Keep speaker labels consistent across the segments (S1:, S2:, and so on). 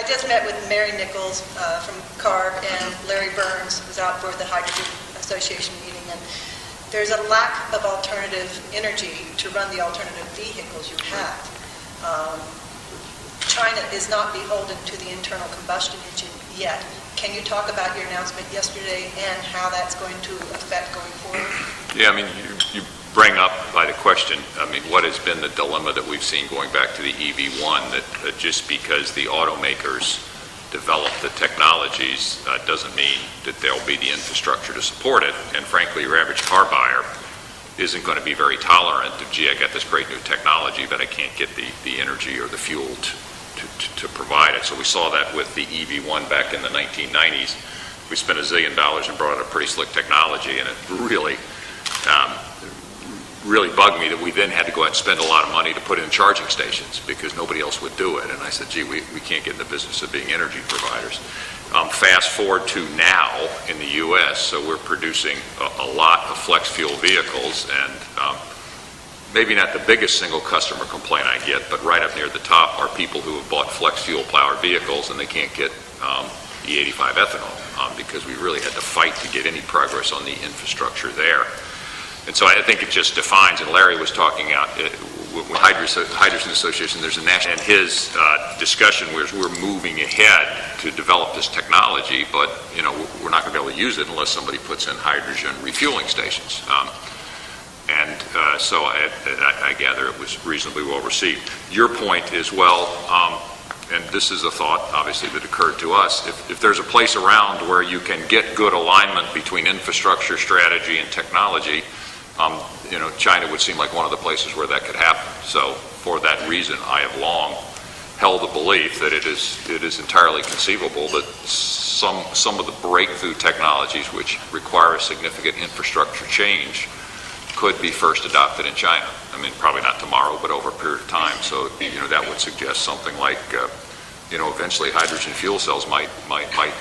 S1: I just met with Mary Nichols from CARB and Larry Burns, who's out for the Hydrogen Association meeting, and there's a lack of alternative energy to run the alternative vehicles you have. China is not beholden to the internal combustion engine yet. Can you talk about your announcement yesterday and how that's going to affect going forward?
S2: Yeah, I mean, you bring up by the question, I mean, what has been the dilemma that we've seen going back to the EV1, that just because the automakers develop the technologies doesn't mean that there'll be the infrastructure to support it. And frankly, your average car buyer isn't going to be very tolerant of, gee, I got this great new technology, but I can't get the energy or the fuel to provide it. So we saw that with the EV1 back in the 1990s. We spent $1 zillion and brought out a pretty slick technology, and it really bugged me that we then had to go out and spend a lot of money to put in charging stations because nobody else would do it. And I said, gee, we can't get in the business of being energy providers. Fast forward to now in the U.S., so we're producing a lot of flex fuel vehicles, and maybe not the biggest single customer complaint I get, but right up near the top are people who have bought flex fuel powered vehicles and they can't get E85 ethanol because we really had to fight to get any progress on the infrastructure there. And so I think it just defines, and Larry was talking out with Hydrogen Association, there's a national, and his discussion was we're moving ahead to develop this technology, but you know, we're not going to be able to use it unless somebody puts in hydrogen refueling stations. So I gather it was reasonably well received. Your point is, well, and this is a thought, obviously, that occurred to us. If there's a place around where you can get good alignment between infrastructure, strategy, and technology, you know, China would seem like one of the places where that could happen. So for that reason, I have long held the belief that it is entirely conceivable that some of the breakthrough technologies which require a significant infrastructure change could be first adopted in China. I mean, probably not tomorrow, but over a period of time. So, you know, that would suggest something like, you know, eventually hydrogen fuel cells might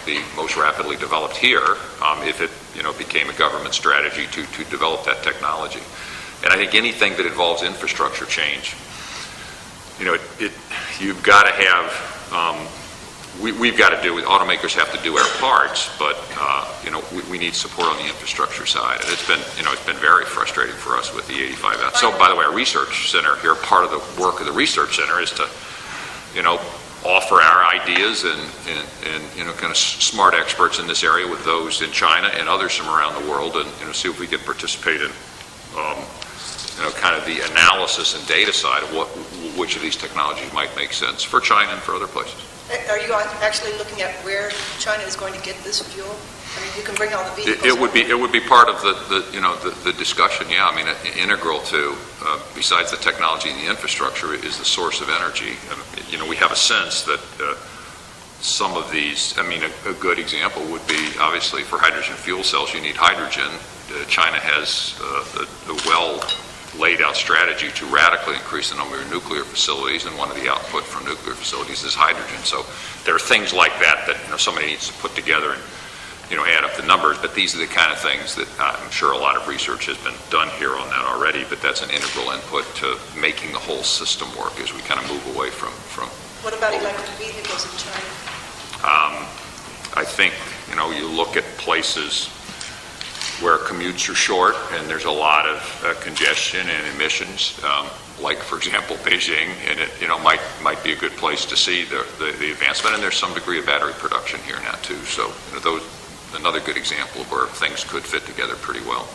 S2: be most rapidly developed here if it, you know, became a government strategy to develop that technology. And I think anything that involves infrastructure change, you know, you've got to have, we've got to do, automakers have to do our parts, but you know, we need support on the infrastructure side. And it's been, you know, it's been very frustrating for us with the 85F. So, by the way, our research center here, part of the work of the research center is to, you know, offer our ideas and you know, kind of smart experts in this area with those in China and others from around the world, and you know, see if we can participate in you know, kind of the analysis and data side of which of these technologies might make sense for China and for other places.
S1: Are you actually looking at where China is going to get this fuel? I mean, you can bring all the vehicles.
S2: It would be part of the you know, the discussion. Yeah, I mean, integral to besides the technology and the infrastructure is the source of energy. You know, we have a sense that some of these. I mean, a good example would be obviously for hydrogen fuel cells, you need hydrogen. China has a well laid out strategy to radically increase the number of nuclear facilities, and one of the output from nuclear facilities is hydrogen. So there are things like that you know, somebody needs to put together and, you know, add up the numbers. But these are the kind of things that I'm sure a lot of research has been done here on that already, but that's an integral input to making the whole system work as we kind of move away from
S1: What about electric vehicles in China?
S2: I think, you know, you look at places where commutes are short and there's a lot of congestion and emissions, like, for example, Beijing, and it, you know, might be a good place to see the advancement. And there's some degree of battery production here now too. So, you know, another good example of where things could fit together pretty well.